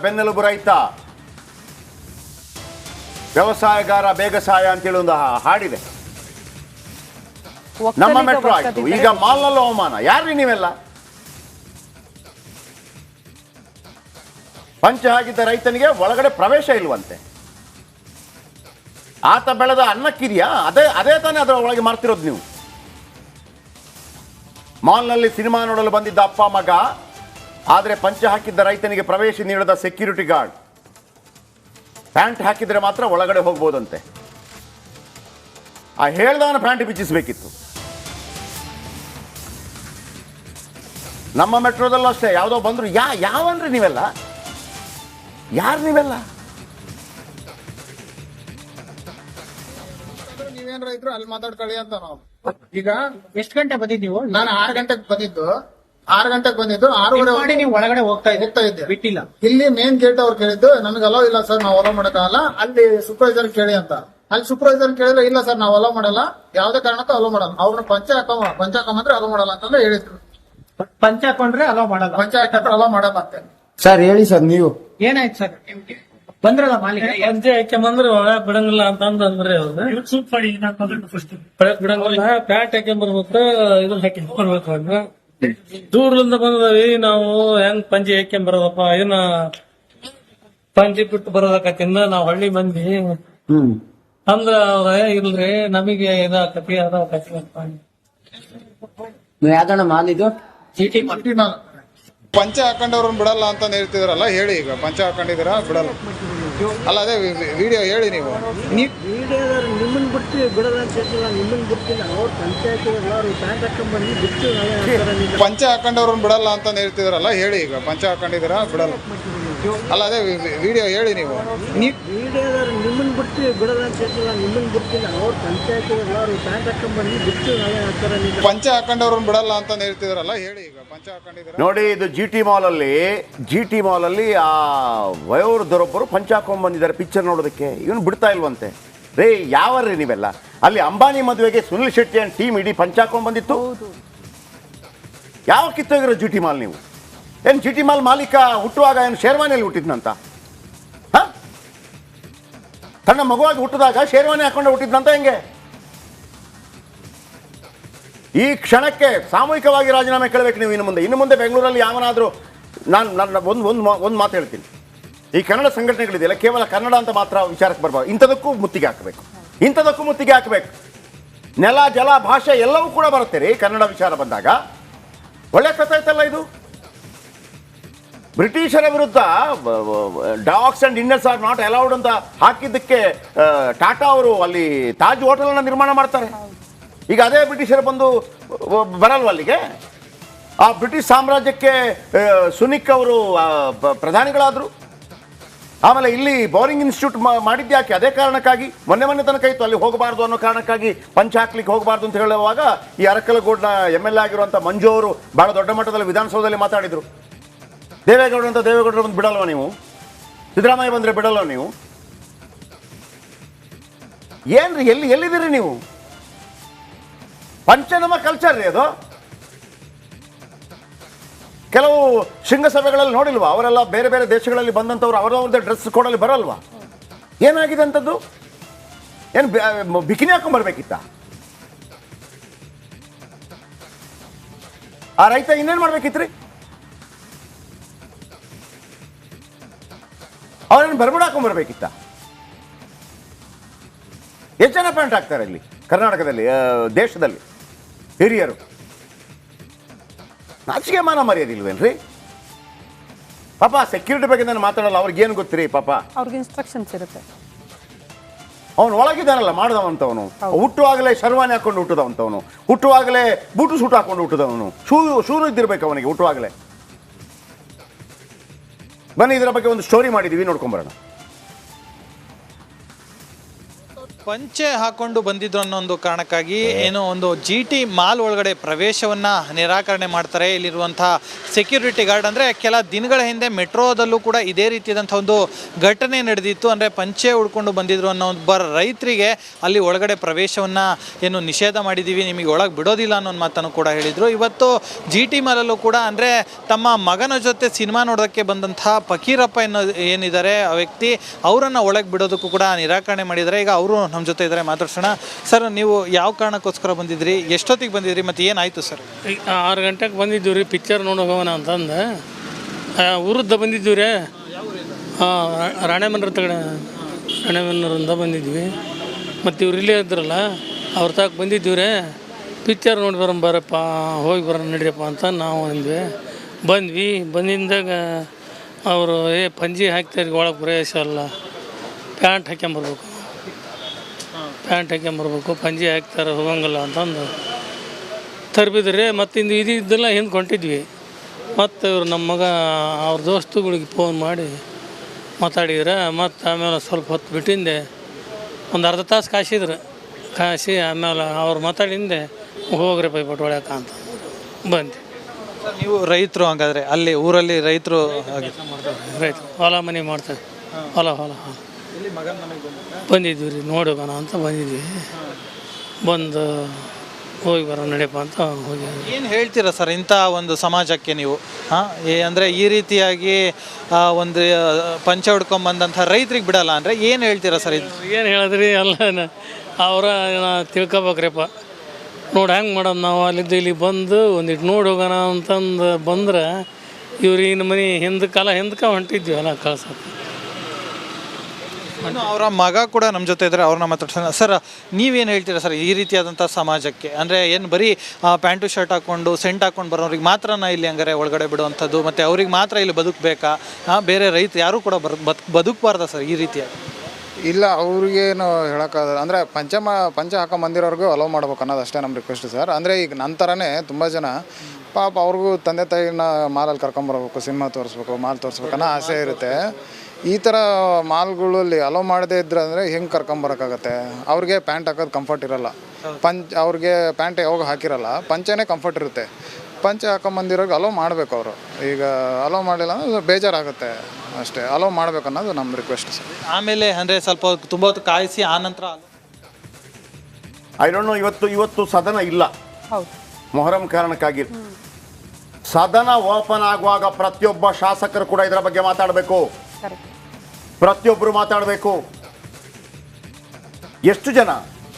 ಬೆನ್ನೆಲುಬು ರೈತ, ವ್ಯವಸಾಯಗಾರ ಬೇಗಸಾಯ ಅಂತೇಳಿ ಒಂದು ಹಾಡಿದೆ. ನಮ್ಮ ಮೆಟ್ರೋ ಆಯ್ತು, ಈಗ ಮಾಲ್ನಲ್ಲೂ ಅವಮಾನ. ಯಾರ್ರಿ ನೀವೆಲ್ಲ? ಪಂಚ ಹಾಕಿದ್ದ ರೈತನಿಗೆ ಒಳಗಡೆ ಪ್ರವೇಶ ಇಲ್ವಂತೆ. ಆತ ಬೆಳೆದ ಅನ್ನಕ್ಕಿದೆಯಾ? ಅದೇ ತಾನೇ ಅದರ ಒಳಗೆ ಮಾಡ್ತಿರೋದು ನೀವು. ಮಾಲ್ನಲ್ಲಿ ಸಿನಿಮಾ ನೋಡಲು ಬಂದಿದ್ದ ಅಪ್ಪ ಮಗ, ಆದರೆ ಪಂಚ ಹಾಕಿದ್ದ ರೈತನಿಗೆ ಪ್ರವೇಶ ನೀಡದ ಸೆಕ್ಯೂರಿಟಿ ಗಾರ್ಡ್. ಪ್ಯಾಂಟ್ ಹಾಕಿದ್ರೆ ಮಾತ್ರ ಒಳಗಡೆ ಹೋಗ್ಬೋದಂತೆ. ಆ ಹೇಳ್ದವನ ಪ್ಯಾಂಟ್ ಬಿಚ್ಚಿಸ್ಬೇಕಿತ್ತು. ನಮ್ಮ ಮೆಟ್ರೋದಲ್ಲೂ ಅಷ್ಟೇ, ಯಾವುದೋ ಬಂದ್ರು ಯಾವನ್ರಿ ನೀವೆಲ್ಲ? ಯಾರು ನೀವೆಲ್ಲ? ನೀವೇನ್ ರೈತರು ಅಲ್ಲಿ ಮಾತಾಡ್ಕೊಳ್ಳಿ ಅಂತ ನಾವು. ಈಗ ಎಷ್ಟು ಗಂಟೆ ಬಂದಿದ್ದು ನೀವು? ನಾನು 6 ಗಂಟೆಗೆ ಬಂದಿದ್ದು. 6:30 ಮಾಡಿ ನೀವು ಒಳಗಡೆ ಹೋಗ್ತಾ ಇದ್ದೆ, ಬಿಟ್ಟಿಲ್ಲ. ಇಲ್ಲಿ ಮೇನ್ ಗೇಟ್ ಅವ್ರು ಕೇಳಿದ್ದು ನಮಗೆ ಅಲೋ ಇಲ್ಲ ಸರ್, ನಾವು ಅಲೋ ಮಾಡಕ್ಕಾಗಲ್ಲ, ಅಲ್ಲಿ ಸೂಪರ್ವೈಸರ್ ಕೇಳಿ ಅಂತ. ಅಲ್ಲಿ ಸೂಪರ್ವೈಸರ್ ಕೇಳಿದ್ರೆ ಇಲ್ಲ ಸರ್ ನಾವು ಅಲೋ ಮಾಡಲ್ಲ, ಯಾವ್ದೇ ಕಾರಣಕ್ಕೂ ಅಲೋ ಮಾಡಲ್ಲ, ಅವ್ರನ್ನ ಪಂಚ ಹಾಕೊಂಡ್ರೆ ಅಲೋ ಮಾಡಲ್ಲ ಅಂತಂದ್ರೆ ಹೇಳಿದ್ರು. ಪಂಚ ಹಾಕೊಂಡ್ರೆ ಅಲೋ ಮಾಡಲ್ಲ, ಪಂಚ ಹಾಕೊಂಡ್ರೆ ಅಲೋ ಮಾಡಲ್ಲ ಅಂತ. ಸರ್ ಹೇಳಿ ಸರ್, ನೀವು ಏನಾಯ್ತು ಸರ್? ಬಂದ್ರಲ್ಲ ಮಾಲೀಕ, ಪಂಚೆ ಹಾಕ್ಯಂಬಂದ್ರೆ ಒಳಗ್ ಬಿಡಂಗಿಲ್ಲ ಅಂತಂದ್ರೆ ಬಿಡಂಗಿಲ್ಲ. ಪ್ಯಾಂಟ್ ಹಾಕ್ಯಂಬರ್ಬೇಕು, ಇದನ್ನ ಹಾಕ್ಯಂಬರ್ಬೇಕು ಅಂದ್ರೆ ದೂರದಿಂದ ಬಂದವಿ ನಾವು. ಹೆಂಗ್ ಪಂಚೆ ಹಾಕ್ಯಂಬರೋದಪ್ಪ, ಇದನ್ನ ಪಂಚೆ ಬಿಟ್ಟು ಬರೋದಕ್ಕಿಂದ ನಾವು ಹಳ್ಳಿ ಮಂದಿ ಅಂದ್ರ ಅವ್ರ ಇಲ್ರಿ ನಮಗೆ ಇದಾಕತಿ ಅದಾಕತಿ ಅಂತ. ನೀವು ಯಾವ್ದಣ್ಣ ಮಾಲ್ ಇದು? ಚೀಟಿ ಪಂಚ ಹಾಕೊಂಡವ್ರನ್ನ ಬಿಡಲ್ಲ ಅಂತ ಹೇಳ್ತಿದ್ರಲ್ಲ, ಹೇಳಿ ಈಗ ಪಂಚ ಹಾಕೊಂಡಿದ್ದೀರಾ ಬಿಡಲ್ಲ ಅಲ್ಲ, ಅದೇ ವಿಡಿಯೋ ಹೇಳಿ ನೀವು. ನಿಮ್ಮನ್ ಬಿಟ್ಟು ಬಿಡಲ್ಲ ಅಂತ ಹೇಳ್ತಿಲ್ಲ, ನಿಮ್ಮನ್ ಬಿಡ್ತಿಲ್ಲ. ಅವ್ರು ಪಂಚಾಯತ್ ಎಲ್ಲಾರು ಪ್ಯಾಂಟ್ ಹಾಕೊಂಡ್ಬಂದು ಬಿಟ್ಟು ಪಂಚ ಹಾಕೊಂಡವ್ರನ್ನ ಬಿಡಲ್ಲ ಅಂತ ಹೇಳ್ತಿದ್ರಲ್ಲ, ಹೇಳಿ ಈಗ ಪಂಚ ಹಾಕೊಂಡಿದ್ದೀರಾ ಬಿಡಲ್ಲ ಅಲ್ಲ, ಅದೇ ವಿಡಿಯೋ ಹೇಳಿ ನೀವು. ನಿಮ್ಮನ್ ಬಿಟ್ಟು ಬಿಡಲ್ಲ ಅಂತ ಹೇಳ್ತಿಲ್ಲ, ನಿಮ್ಮನ್ ಬಿಡ್ತಿಲ್ಲ. ಅವ್ರು ಪಂಚಾಯತ್ ಎಲ್ಲಾರು ಪ್ಯಾಂಟ್ ಹಾಕೊಂಡ್ಬಂದು ಬಿಟ್ಟು ಪಂಚ ಹಾಕೊಂಡವ್ರನ್ನ ಬಿಡಲ್ಲ ಅಂತ ಹೇಳ್ತಿದ್ರಲ್ಲ, ಹೇಳಿ ಈಗ ಪಂಚ ಹಾಕೊಂಡಿದ್ದೀರಾ. ನೋಡಿ, ಇದು ಜಿ ಟಿ ಮಾಲಲ್ಲಿ ಆ ವಯೋವೃದ್ಧರೊಬ್ಬರು ಪಂಚ ಹಾಕೊಂಡ್ ಬಂದಿದ್ದಾರೆ ಪಿಕ್ಚರ್ ನೋಡೋದಕ್ಕೆ. ಇವನು ಬಿಡ್ತಾ ಇಲ್ವಂತೆ. ರೇ ಯಾವರ್ರಿ ನೀವೆಲ್ಲ? ಅಲ್ಲಿ ಅಂಬಾನಿ ಮದುವೆಗೆ ಸುನಿಲ್ ಶೆಟ್ಟಿ ಅಂಡ್ ಟೀಮ್ ಇಡೀ ಪಂಚ ಹಾಕೊಂಡ್ ಬಂದಿತ್ತು. ಯಾವ ಕಿತ್ತೋಗಿರೋ ಜಿ ಟಿ ಮಾಲ್ ನೀವು? ಏನು ಜಿ ಟಿ ಮಾಲ್ ಮಾಲೀಕ ಹುಟ್ಟುವಾಗ ಏನು ಶೇರ್ವಾನಿಯಲ್ಲಿ ಹುಟ್ಟಿದ್ನಂತ? ತನ್ನ ಮಗುವಾಗಿ ಹುಟ್ಟಿದಾಗ ಶೇರ್ವಾನಿ ಹಾಕೊಂಡೆ ಹುಟ್ಟಿದ್ನಂತ ಹೆಂಗೆ? ಈ ಕ್ಷಣಕ್ಕೆ ಸಾಮೂಹಿಕವಾಗಿ ರಾಜೀನಾಮೆ ಕೇಳಬೇಕು ನೀವು. ಇನ್ನು ಮುಂದೆ ಬೆಂಗಳೂರಲ್ಲಿ ಯಾವನಾದರೂ ನಾನು ಒಂದು ಮಾತು ಹೇಳ್ತೀನಿ. ಈ ಕನ್ನಡ ಸಂಘಟನೆಗಳಿದೆಯಲ್ಲ, ಕೇವಲ ಕನ್ನಡ ಅಂತ ಮಾತ್ರ ವಿಚಾರಕ್ಕೆ ಬರ್ಬಾರ್ದು. ಇಂಥದಕ್ಕೂ ಮುತ್ತಿಗೆ ಹಾಕಬೇಕು. ನೆಲ, ಜಲ, ಭಾಷೆ ಎಲ್ಲವೂ ಕೂಡ ಬರುತ್ತೆ ರೀ ಕನ್ನಡ ವಿಚಾರ ಬಂದಾಗ. ಒಳ್ಳೆ ಕಥೆ ಆಯ್ತಲ್ಲ ಇದು. ಬ್ರಿಟಿಷರ ವಿರುದ್ಧ dogs and Indians are not allowed ಅಂತ ಹಾಕಿದ್ದಕ್ಕೆ ಟಾಟಾ ಅವರು ಅಲ್ಲಿ ತಾಜ್ ಹೋಟೆಲನ್ನು ನಿರ್ಮಾಣ ಮಾಡ್ತಾರೆ. ಈಗ ಅದೇ ಬ್ರಿಟಿಷರು ಬಂದು ಬರಲ್ವ ಅಲ್ಲಿಗೆ? ಆ ಬ್ರಿಟಿಷ್ ಸಾಮ್ರಾಜ್ಯಕ್ಕೆ ಸುನಿಕ್ ಅವರು ಪ್ರಧಾನಿಗಳಾದರು. ಆಮೇಲೆ ಇಲ್ಲಿ ಬೌರಿಂಗ್ ಇನ್ಸ್ಟಿಟ್ಯೂಟ್ ಮಾಡಿದ್ಯಾಕೆ? ಅದೇ ಕಾರಣಕ್ಕಾಗಿ. ಮೊನ್ನೆ ತನಕ ಇತ್ತು ಅಲ್ಲಿ ಹೋಗಬಾರ್ದು ಅನ್ನೋ ಕಾರಣಕ್ಕಾಗಿ, ಪಂಚ ಹಾಕ್ಲಿಕ್ಕೆ ಹೋಗಬಾರ್ದು ಅಂತ ಹೇಳುವಾಗ ಈ ಅರಕಲಗೂಡಿನ MLA ಆಗಿರುವಂಥ ಮಂಜು ಅವರು ಬಹಳ ದೊಡ್ಡ ಮಟ್ಟದಲ್ಲಿ ವಿಧಾನಸೌಧದಲ್ಲಿ ಮಾತಾಡಿದರು. ದೇವೇಗೌಡರು ಬಂದು ಬಿಡಲ್ವ ನೀವು? ಸಿದ್ದರಾಮಯ್ಯ ಬಂದರೆ ಬಿಡಲ್ವ ನೀವು? ಏನ್ರಿ, ಎಲ್ಲಿದ್ದೀರಿ ನೀವು? ಪಂಚ ನಮ್ಮ ಕಲ್ಚರ್ ರೀ ಅದು. ಕೆಲವು ಶೃಂಗಸಭೆಗಳಲ್ಲಿ ನೋಡಿಲ್ವಾ? ಅವರೆಲ್ಲ ಬೇರೆ ಬೇರೆ ದೇಶಗಳಲ್ಲಿ ಬಂದಂಥವ್ರು ಅವರವ್ರದ್ದೇ ಡ್ರೆಸ್ ಕೊಡಲಿ ಬರಲ್ವಾ? ಏನಾಗಿದೆ ಅಂಥದ್ದು? ಏನು ಬಿಕಿನಿ ಹಾಕೊಂಡ್ಬರ್ಬೇಕಿತ್ತ? ಆ ರೈತ ಇನ್ನೇನು ಮಾಡ್ಬೇಕಿತ್ರಿ? ಅವ್ರೇನು ಬರ್ಬಿಡ ಹಾಕೊಂಡ್ಬರ್ಬೇಕಿತ್ತ? ಎಷ್ಟು ಜನ ಪ್ಯಾಂಟ್ ಹಾಕ್ತಾರೆ ಇಲ್ಲಿ ಕರ್ನಾಟಕದಲ್ಲಿ, ದೇಶದಲ್ಲಿ ಹಿರಿಯರು? ನಾಚಿಕೆ ಮಾನ ಮರ್ಯಾದಿಲ್ವೇನ್ರಿ? ಪಾಪ ಸೆಕ್ಯೂರಿಟಿ ಬಗ್ಗೆ ನಾನು ಮಾತಾಡಲ್ಲ, ಅವ್ರಿಗೇನು ಗೊತ್ತಿರಿ ಪಾಪ. ಅವ್ರಿಗೆ ಇನ್ಸ್ಟ್ರಕ್ಷನ್ಸ್ ಇರುತ್ತೆ. ಅವನು ಒಳಗಿದ್ದಾನಲ್ಲ ಮಾಡಿದವಂತವನು, ಹುಟ್ಟುವಾಗಲೇ ಶರ್ವಾನಿ ಹಾಕೊಂಡು ಹುಟ್ಟದವಂತವನು, ಹುಟ್ಟುವಾಗಲೇ ಬೂಟು ಸೂಟ್ ಹಾಕೊಂಡು ಹುಟ್ಟದವನು, ಶೂರು ಇದ್ದಿರ್ಬೇಕು ಅವನಿಗೆ ಹುಟ್ಟುವಾಗಲೇ. ಬನ್ನಿ, ಇದರ ಬಗ್ಗೆ ಒಂದು ಸ್ಟೋರಿ ಮಾಡಿದ್ದೀವಿ, ನೋಡ್ಕೊಂಬರೋಣ. ಪಂಚೆ ಹಾಕೊಂಡು ಬಂದಿದ್ರು ಅನ್ನೋ ಒಂದು ಕಾರಣಕ್ಕಾಗಿ ಏನೋ ಒಂದು GT ಮಾಲ್ ಒಳಗಡೆ ಪ್ರವೇಶವನ್ನ ನಿರಾಕರಣೆ ಮಾಡ್ತಾರೆ. ಇಲ್ಲಿರುವಂತಹ ಸೆಕ್ಯೂರಿಟಿ ಗಾರ್ಡ್ ಅಂದರೆ ಕೆಲ ದಿನಗಳ ಹಿಂದೆ ಮೆಟ್ರೋದಲ್ಲೂ ಕೂಡ ಇದೇ ರೀತಿಯಾದಂಥ ಒಂದು ಘಟನೆ ನಡೆದಿತ್ತು. ಅಂದರೆ ಪಂಚೆ ಉಡ್ಕೊಂಡು ಬಂದಿದ್ರು ಅನ್ನೋ ಒಬ್ಬ ರೈತರಿಗೆ ಅಲ್ಲಿ ಒಳಗಡೆ ಪ್ರವೇಶವನ್ನ ಏನು ನಿಷೇಧ ಮಾಡಿದ್ದೀವಿ, ನಿಮಗೆ ಒಳಗೆ ಬಿಡೋದಿಲ್ಲ ಅನ್ನೋ ಮಾತನ್ನು ಕೂಡ ಹೇಳಿದರು. ಇವತ್ತು GT ಮಾಲಲ್ಲೂ ಕೂಡ ಅಂದರೆ ತಮ್ಮ ಮಗನ ಜೊತೆ ಸಿನಿಮಾ ನೋಡೋದಕ್ಕೆ ಬಂದಂತಹ ಫಕೀರಪ್ಪ ಏನಿದ್ದಾರೆ ಆ ವ್ಯಕ್ತಿ, ಅವರನ್ನು ಒಳಗೆ ಬಿಡೋದಕ್ಕೂ ಕೂಡ ನಿರಾಕರಣೆ ಮಾಡಿದ್ದಾರೆ. ಈಗ ಅವರು ನಮ್ಮ ಜೊತೆ ಇದ್ದಾರೆ, ಮಾತಾಡ್ಸೋಣ. ಸರ್, ನೀವು ಯಾವ ಕಾರಣಕ್ಕೋಸ್ಕರ ಬಂದಿದ್ರಿ, ಎಷ್ಟೊತ್ತಿಗೆ ಬಂದಿದ್ರಿ, ಮತ್ತು ಏನಾಯಿತು ಸರ್? 6 ಗಂಟೆಗೆ ಬಂದಿದ್ದೀವಿ ರೀ, ಪಿಕ್ಚರ್ ನೋಡೋಗೋಣ ಅಂತಂದು ಊರದ್ದು ಬಂದಿದ್ದೀವಿ ರೀ. ರಾಣೆಮನ್ನರ ತಗಡೆ ರಾಣೆಮನ್ನರಿಂದ ಬಂದಿದ್ವಿ. ಮತ್ತು ಇವ್ರು ಇಲ್ಲೇ ಇದ್ರಲ್ಲ ಅವ್ರ ತಗ ಬಂದಿದ್ದೀವಿ ರೀ. ಪಿಕ್ಚರ್ ನೋಡಿ ಬರಪ್ಪ, ಹೋಗಿ ಬರೋಣ ನಡಿಯಪ್ಪ ಅಂತ ನಾವು ಬಂದ್ವಿ. ಬಂದಿಂದಾಗ ಅವರು ಪಂಜಿ ಹಾಕ್ತಾರೆ, ಒಳಗೆ ಪ್ರವೇಶ ಅಲ್ಲ, ಪ್ಯಾಂಟ್ ಹಾಕ್ಕೊಂಬರ್ಬೇಕು, ಪಂಜಿ ಹಾಕ್ತಾರೆ, ಹೋಗಂಗಿಲ್ಲ ಅಂತಂದು ತರ್ಬಿದ್ರಿ. ಮತ್ತು ಇದೆಲ್ಲ ಹಿಂದೆ ಹೊಂಟಿದ್ವಿ. ಮತ್ತು ಇವರು ನಮ್ಮ ಮಗ ಅವ್ರ ದೋಸ್ತುಗಳಿಗೆ ಫೋನ್ ಮಾಡಿ ಮಾತಾಡಿದ್ರೆ, ಮತ್ತು ಆಮೇಲೆ ಸ್ವಲ್ಪ ಹೊತ್ತು ಬಿಟ್ಟಿಂದೆ ಒಂದು ಅರ್ಧ ತಾಸು ಕಾಸಿ ಆಮೇಲೆ ಅವ್ರು ಮಾತಾಡಿಂದೆ ಹೋಗ್ರಿ ಪೈಪಟ್ ಹೊಡ್ಯಾಕ ಅಂತ ಬಂದು. ನೀವು ರೈತರು ಹಂಗಾದ್ರೆ ಅಲ್ಲಿ ಊರಲ್ಲಿ ರೈತರು ಹೊಲ ಮನೆ ಮಾಡ್ತಾರೆ, ಹೊಲ ಬಂದಿದ್ವಿ ರೀ, ನೋಡೋಣ ಅಂತ ಬಂದಿದ್ವಿ. ಬಂದು ಹೋಗಿ ಬರೋ ನಡಿಯಪ್ಪ ಅಂತ ಹೋಗಿ. ಏನು ಹೇಳ್ತೀರಾ ಸರ್ ಇಂಥ ಒಂದು ಸಮಾಜಕ್ಕೆ ನೀವು? ಅಂದರೆ ಈ ರೀತಿಯಾಗಿ ಒಂದು ಪಂಚೆ ಹೊಡ್ಕೊಂಬಂದಂಥ ರೈತರಿಗೆ ಬಿಡಲ್ಲ ಅಂದರೆ ಏನು ಹೇಳ್ತೀರಾ ಸರ್? ಇದು ಏನು ಹೇಳಿದ್ರಿ ಎಲ್ಲ ಅವರ ತಿಳ್ಕೊಬೇಕ್ರಿಪ್ಪ. ನೋಡಿ ಹೆಂಗೆ ಮಾಡೋದು, ನಾವು ಅಲ್ಲಿದ್ದು ಇಲ್ಲಿ ಬಂದು ಒಂದಿಟ್ಟು ನೋಡಿ ಹೋಗೋಣ ಅಂತಂದು ಬಂದ್ರೆ ಇವ್ರಿನ ಮನೆ ಹಿಂದಕ್ಕೆ ಹೊಂಟಿದ್ವಿ ಅಲ್ಲ ಕಳ್ಸೋಕ್ಕೆ. ಅವರ ಮಗ ಕೂಡ ನಮ್ಮ ಜೊತೆ ಇದ್ದಾರೆ, ಅವ್ರನ್ನ ಮಾತಾಡ್ಸೋಣ. ಸರ್, ನೀವೇನು ಹೇಳ್ತೀರಾ ಸರ್ ಈ ರೀತಿಯಾದಂಥ ಸಮಾಜಕ್ಕೆ? ಅಂದರೆ ಏನು ಬರೀ ಪ್ಯಾಂಟು ಶರ್ಟ್ ಹಾಕ್ಕೊಂಡು ಸೆಂಟ್ ಹಾಕ್ಕೊಂಡು ಬರೋರಿಗೆ ಮಾತ್ರನ ಇಲ್ಲಿ ಹಂಗಾರೆ ಒಳಗಡೆ ಬಿಡುವಂಥದ್ದು, ಮತ್ತು ಅವ್ರಿಗೆ ಮಾತ್ರ ಇಲ್ಲಿ ಬದುಕಬೇಕಾ? ಬೇರೆ ರೈತ ಯಾರೂ ಕೂಡ ಬದುಕಬಾರ್ದ ಸರ್ ಈ ರೀತಿಯಾಗಿ? ಇಲ್ಲ, ಅವ್ರಿಗೇನು ಹೇಳೋಕ್ಕಾಗಲ್ಲ. ಅಂದರೆ ಪಂಚೆ ಹಾಕೊಂಬಂದಿರೋರ್ಗೂ ಅಲೋ ಮಾಡ್ಬೇಕು ಅನ್ನೋದು ಅಷ್ಟೇ ನಮ್ಮ ರಿಕ್ವೆಸ್ಟ್ ಸರ್. ಅಂದರೆ ಈಗ ನನ್ನ ಥರನೇ ತುಂಬ ಜನ ಪಾಪ ಅವ್ರಿಗೂ ತಂದೆ ತಾಯಿನ ಮಾಲಲ್ಲಿ ಕರ್ಕೊಂಬರ್ಬೇಕು, ಸಿನಿಮಾ ತೋರಿಸ್ಬೇಕು, ಮಾಲ್ ತೋರಿಸ್ಬೇಕು ಅನ್ನೋ ಆಸೆ ಇರುತ್ತೆ. ಈ ಥರ ಮಾಲ್ಗಳಲ್ಲಿ ಅಲೋ ಮಾಡದೇ ಇದ್ರೆ ಅಂದರೆ ಹೆಂಗೆ ಕರ್ಕೊಂಬರೋಕ್ಕಾಗತ್ತೆ? ಅವ್ರಿಗೆ ಪ್ಯಾಂಟ್ ಹಾಕೋದು ಕಂಫರ್ಟ್ ಇರೋಲ್ಲ, ಅವ್ರಿಗೆ ಪ್ಯಾಂಟ್ ಯಾವಾಗ ಹಾಕಿರಲ್ಲ, ಪಂಚೆನೇ ಕಂಫರ್ಟ್ ಇರುತ್ತೆ. ಪಂಚೆ ಹಾಕೊಂಬಂದಿರೋರ್ಗೆ ಅಲೋ ಮಾಡಬೇಕು ಅವರು. ಈಗ ಅಲೋ ಮಾಡಿಲ್ಲ ಅಂದರೆ ಬೇಜಾರಾಗುತ್ತೆ ಅಷ್ಟೇ. ಅಲೋ ಮಾಡ್ಬೇಕು ಅನ್ನೋದು ನಮ್ಮ ರಿಕ್ವೆಸ್ಟ್ ಸರ್. ಆಮೇಲೆ ಅಂದರೆ ಸ್ವಲ್ಪ ತುಂಬ ಹೊತ್ತು ಕಾಯಿಸಿ ಆನಂತರ ಐ ಡೋಂಟ್ ನೋ, ಇವತ್ತು ಸದನ ಇಲ್ಲ, ಮೊಹರಂ ಕಾರಣಕ್ಕಾಗಿ. ಸದನ ಓಪನ್ ಆಗುವಾಗ ಪ್ರತಿಯೊಬ್ಬ ಶಾಸಕರು ಕೂಡ ಇದರ ಬಗ್ಗೆ ಮಾತಾಡಬೇಕು, ಪ್ರತಿಯೊಬ್ಬರು ಮಾತಾಡಬೇಕು. ಎಷ್ಟು ಜನ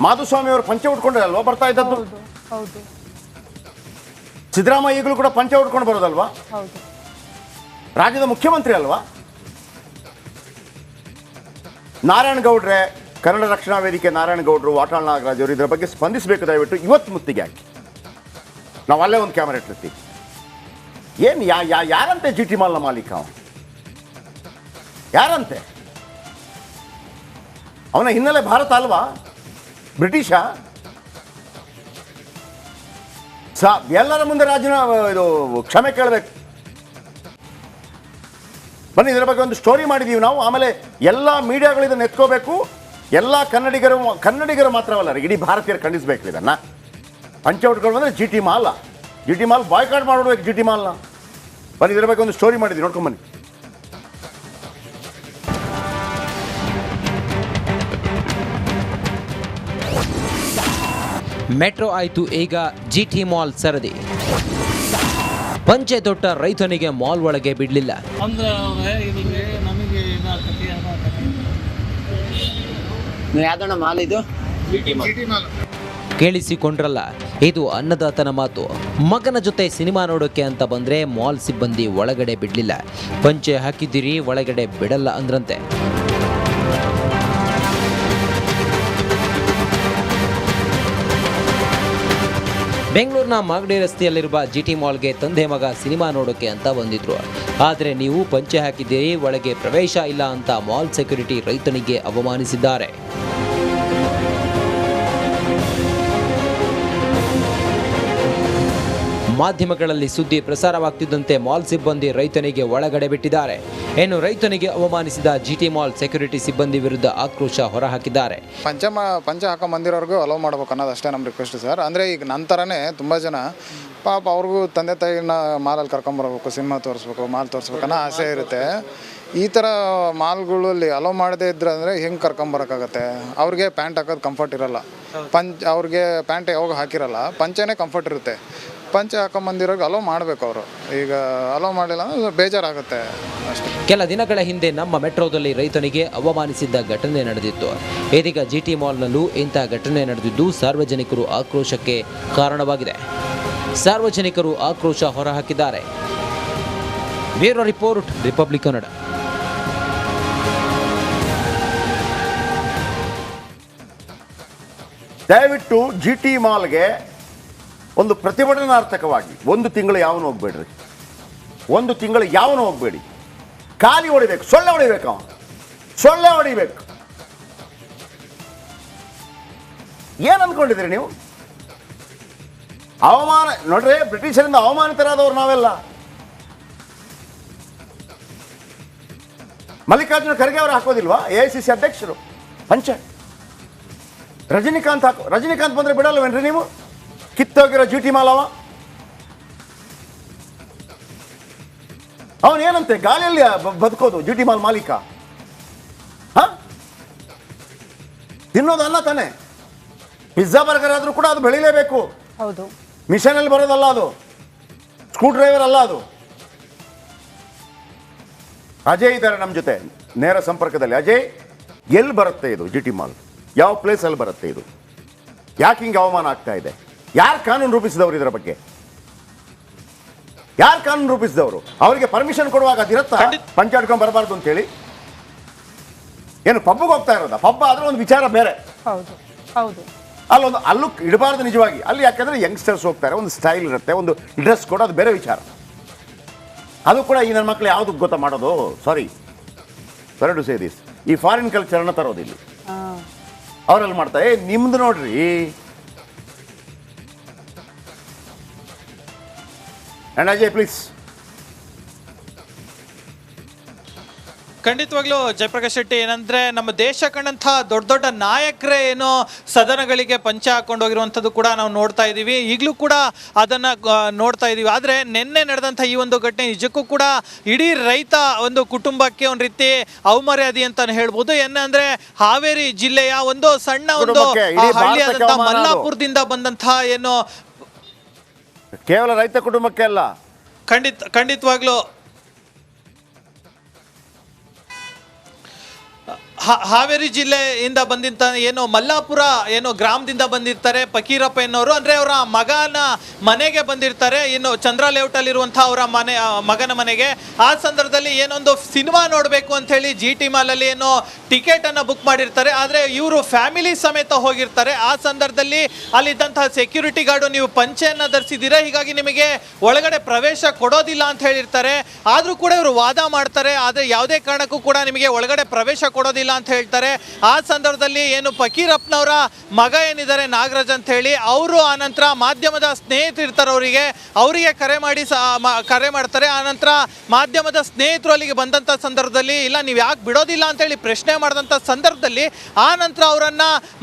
ಮಾಧುಸ್ವಾಮಿ ಅವರು ಪಂಚೆ ಉಟ್ಕೊಂಡ್ರೆ ಅಲ್ವಾ ಬರ್ತಾ ಇದ್ದದ್ದು? ಸಿದ್ದರಾಮಯ್ಯ ಈಗಲೂ ಕೂಡ ಪಂಚೆ ಉಟ್ಕೊಂಡು ಬರೋದಲ್ವಾ? ರಾಜ್ಯದ ಮುಖ್ಯಮಂತ್ರಿ ಅಲ್ವಾ? ನಾರಾಯಣಗೌಡ್ರೆ, ಕನ್ನಡ ರಕ್ಷಣಾ ವೇದಿಕೆ ನಾರಾಯಣಗೌಡರು, ವಾಟಾಳ್ ನಾಗರಾಜ್ ಅವರು ಇದರ ಬಗ್ಗೆ ಸ್ಪಂದಿಸಬೇಕು ದಯವಿಟ್ಟು. ಇವತ್ತು ಮುತ್ತಿಗೆ ಹಾಕಿ ನಾವು ಅಲ್ಲೇ ಒಂದು ಕ್ಯಾಮರಾ ಇಟ್ಟಿರ್ತೀವಿ. ಏನು ಯಾರಂತೆ GT ಮಾಲ್ನ ಮಾಲೀಕ? ಯಾರಂತೆ? ಅವನ ಹಿನ್ನೆಲೆ ಭಾರತ ಅಲ್ವಾ, ಬ್ರಿಟಿಷ? ಎಲ್ಲರ ಮುಂದೆ ಇದು ಕ್ಷಮೆ ಕೇಳಬೇಕು. ಬನ್ನಿ, ಇದರ ಬಗ್ಗೆ ಒಂದು ಸ್ಟೋರಿ ಮಾಡಿದ್ದೀವಿ ನಾವು. ಆಮೇಲೆ ಎಲ್ಲ ಮೀಡಿಯಾಗಳು ಇದನ್ನು ಎತ್ಕೋಬೇಕು. ಎಲ್ಲ ಕನ್ನಡಿಗರು ಮಾತ್ರವಲ್ಲ, ಇಡೀ ಭಾರತೀಯರು ಖಂಡಿಸಬೇಕು ಇದನ್ನು. ಪಂಚೆ ಉಟ್ಕೊಂಡು ಬಂದರೆ GT ಮಾಲ್ ಬಾಯ್ಕಾಟ್ ಮಾಡ್ಬಿಡ್ಬೇಕು GT ಮಾಲ್ನ. ಬನ್ನಿ, ಇದರ ಬಗ್ಗೆ ಒಂದು ಸ್ಟೋರಿ ಮಾಡಿದ್ದೀವಿ, ನೋಡ್ಕೊಂಬನ್ನಿ. ಮೆಟ್ರೋ ಆಯ್ತು, ಈಗ GT ಮಾಲ್ ಸರದಿ. ಪಂಚೆ ತೊಟ್ಟ ರೈತನಿಗೆ ಮಾಲ್ ಒಳಗೆ ಬಿಡಲಿಲ್ಲ. ಯಾವ್ದಣ್ಣ ಮಾಲ್ ಇದು? ಕೇಳಿಸಿಕೊಂಡ್ರಲ್ಲ, ಇದು ಅನ್ನದಾತನ ಮಾತು. ಮಗನ ಜೊತೆ ಸಿನಿಮಾ ನೋಡೋಕೆ ಅಂತ ಬಂದ್ರೆ ಮಾಲ್ ಸಿಬ್ಬಂದಿ ಒಳಗಡೆ ಬಿಡಲಿಲ್ಲ. ಪಂಚೆ ಹಾಕಿದ್ದೀರಿ, ಒಳಗಡೆ ಬಿಡಲ್ಲ ಅಂದ್ರಂತೆ. ಬೆಂಗಳೂರಿನ ಮಾಗಡಿ ರಸ್ತೆಯಲ್ಲಿರುವ GT ಮಾಲ್ಗೆ ತಂದೆ ಮಗ ಸಿನಿಮಾ ನೋಡೋಕೆ ಅಂತ ಬಂದಿದ್ರು. ಆದರೆ ನೀವು ಪಂಚೆ ಹಾಕಿದ್ದೀರಿ, ಒಳಗೆ ಪ್ರವೇಶ ಇಲ್ಲ ಅಂತ ಮಾಲ್ ಸೆಕ್ಯೂರಿಟಿ ರೈತನಿಗೆ ಅವಮಾನಿಸಿದ್ದಾರೆ. ಮಾಧ್ಯಮಗಳಲ್ಲಿ ಸುದ್ದಿ ಪ್ರಸಾರವಾಗ್ತಿದ್ದಂತೆ ಮಾಲ್ ಸಿಬ್ಬಂದಿ ರೈತನಿಗೆ ಒಳಗಡೆ ಬಿಟ್ಟಿದ್ದಾರೆ. ಇನ್ನು ರೈತನಿಗೆ ಅವಮಾನಿಸಿದ ಜಿಟಿ ಮಾಲ್ ಸೆಕ್ಯೂರಿಟಿ ಸಿಬ್ಬಂದಿ ವಿರುದ್ಧ ಆಕ್ರೋಶ ಹೊರಹಾಕಿದ್ದಾರೆ. ಪಂಚ ಹಾಕೊಂಬಂದಿರೋರ್ಗೂ ಅಲೋ ಮಾಡ್ಬೇಕು ಅನ್ನೋದು ಅಷ್ಟೇ ನಮ್ಮ ರಿಕ್ವೆಸ್ಟ್ ಸರ್. ಅಂದರೆ ಈಗ ನಂತರನೇ ತುಂಬ ಜನ ಪಾಪ ಅವ್ರಿಗೂ ತಂದೆ ತಾಯಿನ ಮಾಲಲ್ಲಿ ಕರ್ಕೊಂಬರ್ಬೇಕು, ಸಿನಿಮಾ ತೋರಿಸ್ಬೇಕು, ಮಾಲ್ ತೋರಿಸ್ಬೇಕು ಅನ್ನೋ ಆಸೆ ಇರುತ್ತೆ. ಈ ಥರ ಮಾಲ್ಗಳಲ್ಲಿ ಅಲೋ ಮಾಡದೇ ಇದ್ರೆ ಅಂದರೆ ಹೆಂಗೆ ಕರ್ಕೊಂಬರೋಕ್ಕಾಗತ್ತೆ? ಅವ್ರಿಗೆ ಪ್ಯಾಂಟ್ ಹಾಕೋದು ಕಂಫರ್ಟ್ ಇರೋಲ್ಲ, ಅವ್ರಿಗೆ ಪ್ಯಾಂಟ್ ಯಾವಾಗ ಹಾಕಿರಲ್ಲ, ಪಂಚೆನೇ ಕಂಫರ್ಟ್ ಇರುತ್ತೆ. ಪಂಚೆ ಹಾಕೊಂಬಂದಿರೋರ್ಗೆ ಅಲೋ ಮಾಡಬೇಕು ಅವರು. ಈಗ ಅಲೋ ಮಾಡಿಲ್ಲ ಅಂದರೆ ಬೇಜಾರಾಗುತ್ತೆ ಅಷ್ಟೇ. ಕೆಲ ದಿನಗಳ ಹಿಂದೆ ನಮ್ಮ ಮೆಟ್ರೋದಲ್ಲಿ ರೈತನಿಗೆ ಅವಮಾನಿಸಿದ್ದ ಘಟನೆ ನಡೆದಿತ್ತು. ಇದೀಗ ಜಿಟಿ ಮಾಲ್ನಲ್ಲೂ ಇಂಥ ಘಟನೆ ನಡೆದಿದ್ದು ಸಾರ್ವಜನಿಕರು ಆಕ್ರೋಶಕ್ಕೆ ಕಾರಣವಾಗಿದೆ. ಸಾರ್ವಜನಿಕರು ಆಕ್ರೋಶ ಹೊರಹಾಕಿದ್ದಾರೆ. Bureau report, republic Kannada. ದಯವಿಟ್ಟು ಜಿಟಿ ಮಾಲ್ಗೆ ಒಂದು ಪ್ರತಿಭಟನಾರ್ಥಕವಾಗಿ 1 ತಿಂಗಳು ಯಾವನು ಹೋಗ್ಬೇಡ್ರಿ. 1 ತಿಂಗಳು ಯಾವನು ಹೋಗ್ಬೇಡಿ. ಖಾಲಿ ಹೊಡಿಬೇಕು, ಸೊಳ್ಳೆ ಹೊಡಿಬೇಕು, ಸೊಳ್ಳೆ ಹೊಡಿಬೇಕು. ಏನು ಅಂದ್ಕೊಂಡಿದ್ದೀರಿ ನೀವು? ಅವಮಾನ ನೋಡ್ರಿ, ಬ್ರಿಟಿಷರಿಂದ ಅವಮಾನಿತರಾದವ್ರು ನಾವೆಲ್ಲ. ಮಲ್ಲಿಕಾರ್ಜುನ ಖರ್ಗೆ ಅವರು ಹಾಕೋದಿಲ್ವಾ AICC ಅಧ್ಯಕ್ಷರು ಪಂಚ? ರಜನಿಕಾಂತ್ ಬಂದ್ರೆ ಬಿಡಲ್ವೇನ್ರಿ ನೀವು? ಕಿತ್ತೋಗಿರೋ ಜಿಟಿ ಮಾಲ್ ಅವನೇನಂತೆ ಗಾಳಿಯಲ್ಲಿ ಬದುಕೋದು ಜಿಟಿ ಮಾಲ್ ಮಾಲೀಕ? ತಿನ್ನೋದಲ್ಲ ತಾನೆ. ಪಿಜ್ಜಾ ಬರ್ಗರ್ ಆದ್ರೂ ಕೂಡ ಅದು ಬೆಳಿಲೇಬೇಕು. ಹೌದು, ಮಿಷನಲ್ಲಿ ಬರೋದಲ್ಲ, ಅದು ಸ್ಕ್ರೂ ಡ್ರೈವರ್ ಅಲ್ಲ. ಅದು ಅಜಯ್ ಇದ್ದಾರೆ ನಮ್ಮ ಜೊತೆ ನೇರ ಸಂಪರ್ಕದಲ್ಲಿ. ಅಜಯ್, ಎಲ್ಲಿ ಬರುತ್ತೆ ಇದು ಜಿಟಿ ಮಾಲ್? ಯಾವ ಪ್ಲೇಸಲ್ಲಿ ಬರುತ್ತೆ ಇದು? ಯಾಕೆ ಹಿಂಗೆ ಅವಮಾನ ಆಗ್ತಾ ಇದೆ? ಯಾರು ಕಾನೂನು ರೂಪಿಸಿದವರು ಇದರ ಬಗ್ಗೆ? ಯಾರು ಕಾನೂನು ರೂಪಿಸಿದವರು? ಅವರಿಗೆ ಪರ್ಮಿಷನ್ ಕೊಡುವಾಗ ಅದಿರತ್ತಾ ಪಂಚಾಡ್ಕೊಂಡು ಬರಬಾರ್ದು ಅಂತೇಳಿ? ಏನು ಪಬ್ಗೆ ಹೋಗ್ತಾ ಇರೋದಾ? ಪಬ್ ಆದ್ರೆ ಒಂದು ವಿಚಾರ ಬೇರೆ. ಹೌದು, ಹೌದು. ಅಲ್ಲೂ ಇಡಬಾರ್ದು ನಿಜವಾಗಿ. ಅಲ್ಲಿ ಯಾಕಂದ್ರೆ ಯಂಗ್ಸ್ಟರ್ಸ್ ಹೋಗ್ತಾರೆ, ಒಂದು ಸ್ಟೈಲ್ ಇರುತ್ತೆ, ಒಂದು ಡ್ರೆಸ್ ಕೂಡ, ಅದು ಬೇರೆ ವಿಚಾರ. ಅದು ಕೂಡ ಈ ನನ್ನ ಮಕ್ಕಳು ಯಾವುದು ಗೊತ್ತಾ ಮಾಡೋದು? ಸಾರಿ ಟು ಸೇ ದಿಸ್, ಈ ಫಾರಿನ್ ಕಲ್ಚರ್ನ ತರೋದಿಲ್ಲ ಅವರಲ್ಲಿ ಮಾಡ್ತಾರೆ. ನಿಮ್ದು ನೋಡ್ರಿ, ಅಂಡ್ ಅಜಯ್ ಪ್ಲೀಸ್. ಖಂಡಿತವಾಗ್ಲೂ ಜಯಪ್ರಕಾಶ್ ಶೆಟ್ಟಿ, ಏನಂದ್ರೆ ನಮ್ಮ ದೇಶ ಕಂಡಂಥ ದೊಡ್ಡ ದೊಡ್ಡ ನಾಯಕರೇ ಏನೋ ಸದನಗಳಿಗೆ ಪಂಚೆ ಹಾಕೊಂಡು ಹೋಗಿರುವಂಥದ್ದು ಕೂಡ ನಾವು ನೋಡ್ತಾ ಇದ್ದೀವಿ. ಈಗಲೂ ಕೂಡ ಅದನ್ನು ನೋಡ್ತಾ ಇದ್ದೀವಿ. ಆದರೆ ನಿನ್ನೆ ನಡೆದಂಥ ಈ ಒಂದು ಘಟನೆ ನಿಜಕ್ಕೂ ಕೂಡ ಇಡೀ ರೈತ ಒಂದು ಕುಟುಂಬಕ್ಕೆ ಒಂದು ರೀತಿ ಅವಮರ್ಯಾದೆ ಅಂತ ಹೇಳ್ಬೋದು. ಏನಂದ್ರೆ ಹಾವೇರಿ ಜಿಲ್ಲೆಯ ಒಂದು ಸಣ್ಣ ಒಂದು ಹಳ್ಳಿಯಾದಂಥ ಮಲ್ಲಾಪುರದಿಂದ ಬಂದಂಥ ಏನು ಕೇವಲ ರೈತ ಕುಟುಂಬಕ್ಕೆ ಅಲ್ಲ, ಖಂಡಿತವಾಗ್ಲೂ ಹಾವೇರಿ ಜಿಲ್ಲೆಯಿಂದ ಬಂದಂತ ಏನು ಮಲ್ಲಾಪುರ ಏನು ಗ್ರಾಮದಿಂದ ಬಂದಿರ್ತಾರೆ ಫಕೀರಪ್ಪ ಎನ್ನೋರು. ಅಂದ್ರೆ ಅವರ ಮಗನ ಮನೆಗೆ ಬಂದಿರ್ತಾರೆ, ಇನ್ನು ಚಂದ್ರ ಲೇಔಟ್ ಅಲ್ಲಿರುವಂತಹ ಅವರ ಮಗನ ಮನೆಗೆ. ಆ ಸಂದರ್ಭದಲ್ಲಿ ಏನೊಂದು ಸಿನಿಮಾ ನೋಡಬೇಕು ಅಂತ ಹೇಳಿ ಜಿಟಿ ಮಾಲ್ ಅಲ್ಲಿ ಏನೋ ಟಿಕೆಟ್ ಅನ್ನ ಬುಕ್ ಮಾಡಿರ್ತಾರೆ. ಆದ್ರೆ ಇವರು ಫ್ಯಾಮಿಲಿ ಸಮೇತ ಹೋಗಿರ್ತಾರೆ. ಆ ಸಂದರ್ಭದಲ್ಲಿ ಅಲ್ಲಿದ್ದಂತಹ ಸೆಕ್ಯೂರಿಟಿ ಗಾರ್ಡು, ನೀವು ಪಂಚೆಯನ್ನ ಧರಿಸಿದ್ದೀರಾ, ಹೀಗಾಗಿ ನಿಮಗೆ ಒಳಗಡೆ ಪ್ರವೇಶ ಕೊಡೋದಿಲ್ಲ ಅಂತ ಹೇಳಿರ್ತಾರೆ. ಆದ್ರೂ ಕೂಡ ಇವರು ವಾದ ಮಾಡ್ತಾರೆ, ಆದ್ರೆ ಯಾವುದೇ ಕಾರಣಕ್ಕೂ ಕೂಡ ನಿಮಗೆ ಒಳಗಡೆ ಪ್ರವೇಶ ಕೊಡೋದಿಲ್ಲ ಅಂತ ಹೇಳ್ತಾರೆ. ಆ ಸಂದರ್ಭದಲ್ಲಿ ಏನು ಫಕೀರಪ್ಪನವರ ಮಗ ಏನಿದ್ದಾರೆ ನಾಗರಾಜ್ ಅಂತ ಹೇಳಿ, ಅವರು ಆನಂತರ ಮಾಧ್ಯಮದ ಸ್ನೇಹಿತರು ಇರ್ತಾರೆ, ಅವರಿಗೆ ಕರೆ ಮಾಡ್ತಾರೆ. ಆನಂತರ ಮಾಧ್ಯಮದ ಸ್ನೇಹಿತರು ಅಲ್ಲಿಗೆ ಬಂದಂತ ಸಂದರ್ಭದಲ್ಲಿ ಇಲ್ಲ ನೀವು ಯಾಕೆ ಬಿಡೋದಿಲ್ಲ ಅಂತ ಹೇಳಿ ಪ್ರಶ್ನೆ ಮಾಡಿದಂಥ ಸಂದರ್ಭದಲ್ಲಿ ಆನಂತರ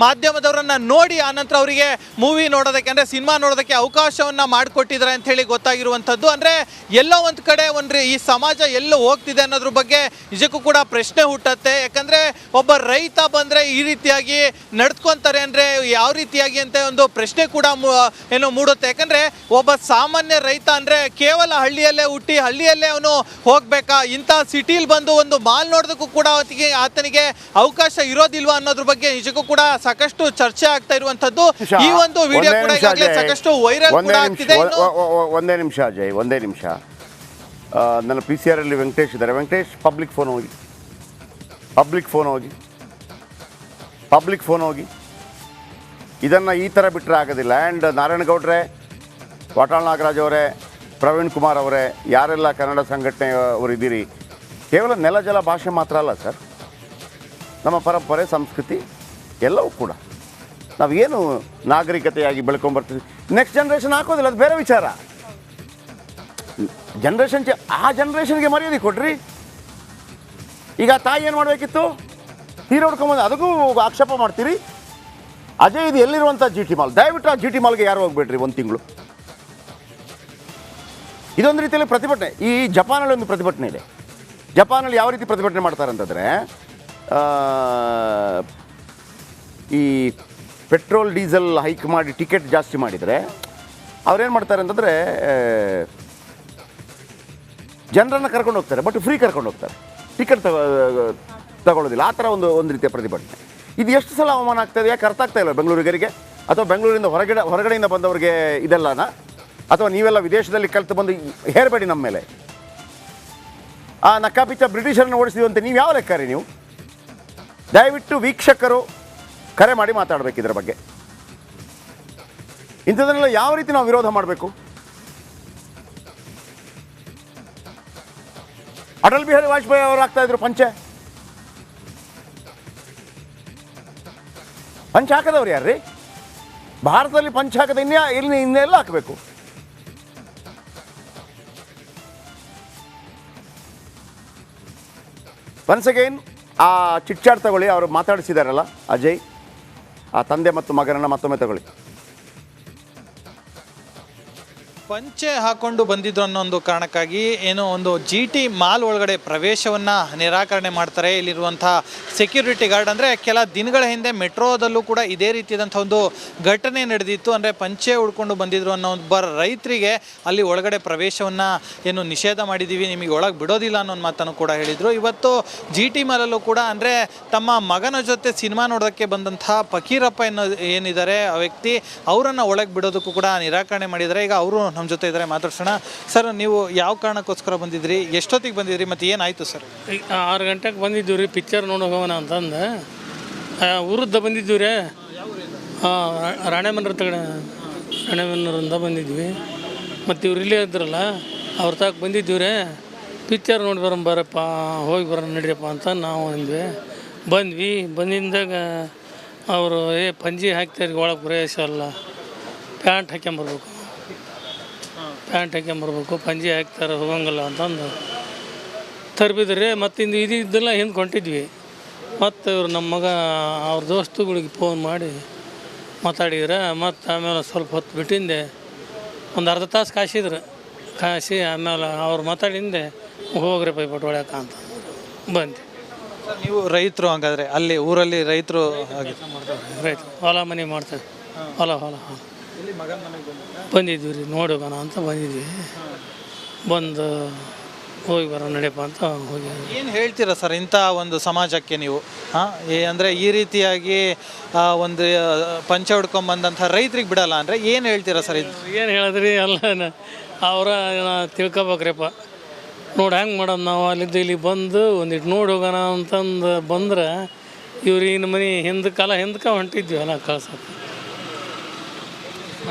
ಮಾಧ್ಯಮದವರನ್ನ ನೋಡಿ ಆನಂತರ ಅವರಿಗೆ ಮೂವಿ ನೋಡೋದಕ್ಕೆ ಅಂದ್ರೆ ಸಿನಿಮಾ ನೋಡೋದಕ್ಕೆ ಅವಕಾಶವನ್ನ ಮಾಡಿಕೊಟ್ಟಿದ್ದಾರೆ ಅಂತ ಹೇಳಿ ಗೊತ್ತಾಗಿರುವಂಥದ್ದು. ಅಂದ್ರೆ ಎಲ್ಲೋ ಒಂದು ಕಡೆ ಈ ಸಮಾಜ ಎಲ್ಲೋ ಹೋಗ್ತಿದೆ ಅನ್ನೋದ್ರ ಬಗ್ಗೆ ನಿಜಕ್ಕೂ ಕೂಡ ಪ್ರಶ್ನೆ ಹುಟ್ಟತ್ತೆ. ಯಾಕಂದ್ರೆ ಒಬ್ಬ ರೈತ ಬಂದ್ರೆ ಈ ರೀತಿಯಾಗಿ ನಡ್ಕೊಂತಾರೆ ಅಂದ್ರೆ ಯಾವ ರೀತಿಯಾಗಿ ಅಂತ ಒಂದು ಪ್ರಶ್ನೆ ಕೂಡ ಏನೋ ಮೂಡುತ್ತೆ. ಯಾಕಂದ್ರೆ ಒಬ್ಬ ಸಾಮಾನ್ಯ ರೈತ ಅಂದ್ರೆ ಕೇವಲ ಹಳ್ಳಿಯಲ್ಲೇ ಹುಟ್ಟಿ ಹಳ್ಳಿಯಲ್ಲೇ ಅವನು ಹೋಗ್ಬೇಕಾ, ಇಂಥ ಸಿಟಿಲಿ ಬಂದು ಒಂದು ಮಾಲ್ ನೋಡೋದಕ್ಕೂ ಕೂಡ ಆತನಿಗೆ ಅವಕಾಶ ಇರೋದಿಲ್ವಾ ಅನ್ನೋದ್ರ ಬಗ್ಗೆ ನಿಜಕ್ಕೂ ಕೂಡ ಸಾಕಷ್ಟು ಚರ್ಚೆ ಆಗ್ತಾ ಇರುವಂತದ್ದು. ಈ ಒಂದು ವಿಡಿಯೋ ಕೂಡ ಈಗಾಗಲೇ ಸಾಕಷ್ಟು ವೈರಲ್ ಕೂಡ ಆಗ್ತಿದೆ. ಒಂದೇ ನಿಮಿಷ ಅಜಯ್, ಒಂದೇ ನಿಮಿಷ. ನನ್ನ PCR ಅಲ್ಲಿ ವೆಂಕಟೇಶ್ ಇದ್ದಾರೆ. ವೆಂಕಟೇಶ್, ಪಬ್ಲಿಕ್ ಫೋನ್ ಹೋಗಿ ಇದನ್ನು ಈ ಥರ ಬಿಟ್ಟರೆ ಆಗೋದಿಲ್ಲ. ಆ್ಯಂಡ್ ನಾರಾಯಣಗೌಡ್ರೆ, ವಾಟಾಳ್ ನಾಗರಾಜ್ ಅವರೇ, ಪ್ರವೀಣ್ ಕುಮಾರ್ ಅವರೇ, ಯಾರೆಲ್ಲ ಕನ್ನಡ ಸಂಘಟನೆಯವರು ಇದ್ದೀರಿ, ಕೇವಲ ನೆಲ ಜಲ ಭಾಷೆ ಮಾತ್ರ ಅಲ್ಲ ಸರ್, ನಮ್ಮ ಪರಂಪರೆ ಸಂಸ್ಕೃತಿ ಎಲ್ಲವೂ ಕೂಡ ನಾವೇನು ನಾಗರಿಕತೆಯಾಗಿ ಬೆಳ್ಕೊಂಬರ್ತೀವಿ. ನೆಕ್ಸ್ಟ್ ಜನ್ರೇಷನ್ ಹಾಕೋದಿಲ್ಲ, ಅದು ಬೇರೆ ವಿಚಾರ. ಜನ್ರೇಷನ್ ಆ ಜನ್ರೇಷನ್ಗೆ ಮರ್ಯಾದೆ ಕೊಡ್ರಿ. ಈಗ ತಾಯಿ ಏನು ಮಾಡಬೇಕಿತ್ತು, ಹೀರೋ ಹೊಡ್ಕೊಂಬಂದು ಅದಕ್ಕೂ ಆಕ್ಷೇಪ ಮಾಡ್ತೀರಿ. ಅಜಯ್, ಇದು ಎಲ್ಲಿರುವಂಥ ಜಿ ಟಿ ಮಾಲ್, ದಯವಿಟ್ಟು ಆ ಜಿ ಟಿ ಮಾಲ್ಗೆ ಯಾರು ಹೋಗ್ಬೇಡ್ರಿ 1 ತಿಂಗಳು. ಇದೊಂದು ರೀತಿಯಲ್ಲಿ ಪ್ರತಿಭಟನೆ. ಈ ಜಪಾನಲ್ಲಿ ಒಂದು ಪ್ರತಿಭಟನೆ ಇದೆ. ಜಪಾನಲ್ಲಿ ಯಾವ ರೀತಿ ಪ್ರತಿಭಟನೆ ಮಾಡ್ತಾರೆ ಅಂತಂದರೆ, ಈ ಪೆಟ್ರೋಲ್ ಡೀಸೆಲ್ ಹೈಕ್ ಮಾಡಿ ಟಿಕೆಟ್ ಜಾಸ್ತಿ ಮಾಡಿದರೆ ಅವ್ರೇನು ಮಾಡ್ತಾರೆ ಅಂತಂದರೆ ಜನರನ್ನು ಕರ್ಕೊಂಡು ಹೋಗ್ತಾರೆ, ಬಟ್ ಫ್ರೀ ಕರ್ಕೊಂಡು ಹೋಗ್ತಾರೆ, ಟಿಕೆಟ್ ತಗೊಳ್ಳೋದಿಲ್ಲ. ಆ ಥರ ಒಂದು ರೀತಿಯ ಪ್ರತಿಭಟನೆ. ಇದು ಎಷ್ಟು ಸಲ ಅವಮಾನ ಆಗ್ತಾಯಿದೆ, ಯಾಕೆ ಅರ್ಥ ಆಗ್ತಾ ಇಲ್ಲ ಬೆಂಗಳೂರಿಗರಿಗೆ? ಅಥವಾ ಬೆಂಗಳೂರಿಂದ ಹೊರಗಡೆಯಿಂದ ಬಂದವರಿಗೆ ಇದೆಲ್ಲನಾ? ಅಥವಾ ನೀವೆಲ್ಲ ವಿದೇಶದಲ್ಲಿ ಕಲಿತು ಬಂದು ಹೇರಬೇಡಿ ನಮ್ಮ ಮೇಲೆ. ಆ ನಕ್ಕಾಪಿಚ್ಚ ಬ್ರಿಟಿಷರನ್ನು ಓಡಿಸಿದಂತೆ ನೀವು ಯಾವ ಲೆಕ್ಕ ರೀ ನೀವು? ದಯವಿಟ್ಟು ವೀಕ್ಷಕರು ಕರೆ ಮಾಡಿ ಮಾತಾಡಬೇಕು ಇದರ ಬಗ್ಗೆ. ಇಂಥದನ್ನೆಲ್ಲ ಯಾವ ರೀತಿ ನಾವು ವಿರೋಧ ಮಾಡಬೇಕು? ಅಟಲ್ ಬಿಹಾರಿ ವಾಜಪೇಯಿ ಅವರು ಆಗ್ತಾ ಇದ್ರು ಪಂಚೆ ಹಾಕದವ್ರು ಯಾರ್ರೀ? ಭಾರತದಲ್ಲಿ ಪಂಚ ಹಾಕದ ಇನ್ನೆಲ್ಲ ಹಾಕಬೇಕು? ಒನ್ಸ್ ಅಗೈನ್ ಆ ಚಿಟ್ಚಾಟ್ ತಗೊಳ್ಳಿ. ಅವರು ಮಾತಾಡಿಸಿದಾರಲ್ಲ ಅಜಯ್, ಆ ತಂದೆ ಮತ್ತು ಮಗನನ್ನು ಮತ್ತೊಮ್ಮೆ ತಗೊಳ್ಳಿ. ಪಂಚೆ ಹಾಕೊಂಡು ಬಂದಿದ್ರು ಅನ್ನೋ ಒಂದು ಕಾರಣಕ್ಕಾಗಿ ಏನೋ ಒಂದು ಜಿ ಟಿ ಮಾಲ್ ಒಳಗಡೆ ಪ್ರವೇಶವನ್ನು ನಿರಾಕರಣೆ ಮಾಡ್ತಾರೆ. ಇಲ್ಲಿರುವಂಥ ಸೆಕ್ಯೂರಿಟಿ ಗಾರ್ಡ್ ಅಂದರೆ ಕೆಲ ದಿನಗಳ ಹಿಂದೆ ಮೆಟ್ರೋದಲ್ಲೂ ಕೂಡ ಇದೇ ರೀತಿಯಾದಂಥ ಒಂದು ಘಟನೆ ನಡೆದಿತ್ತು. ಅಂದರೆ ಪಂಚೆ ಉಡ್ಕೊಂಡು ಬಂದಿದ್ರು ಅನ್ನೋ ಒಬ್ಬ ರೈತರಿಗೆ ಅಲ್ಲಿ ಒಳಗಡೆ ಪ್ರವೇಶವನ್ನು ಏನು ನಿಷೇಧ ಮಾಡಿದ್ದೀವಿ, ನಿಮಗೆ ಒಳಗೆ ಬಿಡೋದಿಲ್ಲ ಅನ್ನೋ ಒಂದು ಮಾತನ್ನು ಕೂಡ ಹೇಳಿದರು. ಇವತ್ತು ಜಿ ಟಿ ಮಾಲಲ್ಲೂ ಕೂಡ ಅಂದರೆ ತಮ್ಮ ಮಗನ ಜೊತೆ ಸಿನಿಮಾ ನೋಡೋಕ್ಕೆ ಬಂದಂಥ ಫಕೀರಪ್ಪ ಏನಿದ್ದಾರೆ ಆ ವ್ಯಕ್ತಿ, ಅವರನ್ನು ಒಳಗೆ ಬಿಡೋದಕ್ಕೂ ಕೂಡ ನಿರಾಕರಣೆ ಮಾಡಿದ್ದಾರೆ. ಈಗ ಅವರು ನಮ್ಮ ಜೊತೆ ಇದ್ದಾರೆ, ಮಾತಾಡ್ಸೋಣ. ಸರ್, ನೀವು ಯಾವ ಕಾರಣಕ್ಕೋಸ್ಕರ ಬಂದಿದ್ರಿ, ಎಷ್ಟೊತ್ತಿಗೆ ಬಂದಿದ್ರಿ, ಮತ್ತು ಏನಾಯಿತು ಸರ್? 6 ಗಂಟೆಗೆ ಬಂದಿದ್ದೀವಿ ರೀ, ಪಿಕ್ಚರ್ ನೋಡೋಕೆ ಹೋಗೋಣ ಅಂತಂದು. ಊರದ್ದು ಬಂದಿದ್ದೀವಿ ರೀ, ರಾಣೆಮನ್ನರಿಂದ ಬಂದಿದ್ವಿ. ಮತ್ತು ಇವ್ರು ಇಲ್ಲೇ ಇದ್ರಲ್ಲ, ಅವ್ರ ತಾಕ ಬಂದಿದ್ದೀವಿ ರೀ. ಪಿಕ್ಚರ್ ನೋಡಿ ಬರಪ್ಪ, ಹೋಗಿ ಬರೋಣ ನಡಿಯಪ್ಪ ಅಂತ ನಾವು ಬಂದ್ವಿ. ಬಂದಿಂದಾಗ ಅವರು ಪಂಜಿ ಹಾಕ್ತಾರೆ, ಒಳಗೆ ಪ್ರವೇಶ ಅಲ್ಲ, ಪ್ಯಾಂಟ್ ಹಾಕ್ಕೊಂಬರ್ಬೇಕು, ಪಂಜಿ ಹಾಕ್ತಾರೆ, ಹೋಗಂಗಿಲ್ಲ ಅಂತಂದು ತರ್ಬಿದ್ರಿ. ಮತ್ತು ಇದೆಲ್ಲ ಹಿಂದೆ ಹೊಂಟಿದ್ವಿ. ಮತ್ತು ಇವ್ರು ನಮ್ಮ ಮಗ ಅವ್ರ ದೋಸ್ತುಗಳಿಗೆ ಫೋನ್ ಮಾಡಿ ಮಾತಾಡಿದ್ರೆ, ಮತ್ತು ಆಮೇಲೆ ಸ್ವಲ್ಪ ಹೊತ್ತು ಬಿಟ್ಟಿಂದೆ ಒಂದು ಅರ್ಧ ತಾಸು ಕಾಸಿ ಆಮೇಲೆ ಅವ್ರು ಮಾತಾಡಿಂದೆ ಹೋಗ್ರಿ ಪೈಪಟ್ಟು ಹೊಳ್ಯಾಕ ಅಂತ ಬಂದು. ನೀವು ರೈತರು ಹಾಗಾದರೆ ಅಲ್ಲಿ ಊರಲ್ಲಿ ರೈತರು ಹೊಲ ಮನೆ ಮಾಡ್ತಾರೆ, ಹೊಲ ಬಂದಿದ್ವಿ ರೀ, ನೋಡೋಣ ಅಂತ ಬಂದಿದ್ವಿ. ಬಂದು ಹೋಗಿ ಬರೋ ನಡೆಯಪ್ಪ ಅಂತ ಹೋಗಿ. ಏನು ಹೇಳ್ತೀರಾ ಸರ್ ಇಂಥ ಒಂದು ಸಮಾಜಕ್ಕೆ ನೀವು? ಅಂದರೆ ಈ ರೀತಿಯಾಗಿ ಒಂದು ಪಂಚ ಹೊಡ್ಕೊಂಬಂದಂಥ ರೈತರಿಗೆ ಬಿಡಲ್ಲ ಅಂದರೆ ಏನು ಹೇಳ್ತೀರಾ ಸರ್? ಇದು ಏನು ಹೇಳಿದ್ರಿ, ಎಲ್ಲ ಅವರ ತಿಳ್ಕೊಬೇಕ್ರಿಪ್ಪ. ನೋಡಿ ಹೆಂಗೆ ಮಾಡೋದು, ನಾವು ಅಲ್ಲಿದ್ದು ಇಲ್ಲಿ ಬಂದು ಒಂದಿಟ್ಟು ನೋಡಿ ಹೋಗೋಣ ಅಂತಂದು ಬಂದ್ರೆ ಇವ್ರು ಇನ್ನು ಮನೆ ಹಿಂದಕ್ಕೆ ಹೊಂಟಿದ್ವಿ ಎಲ್ಲ ಕಳ್ಸೋಕ್ಕೆ.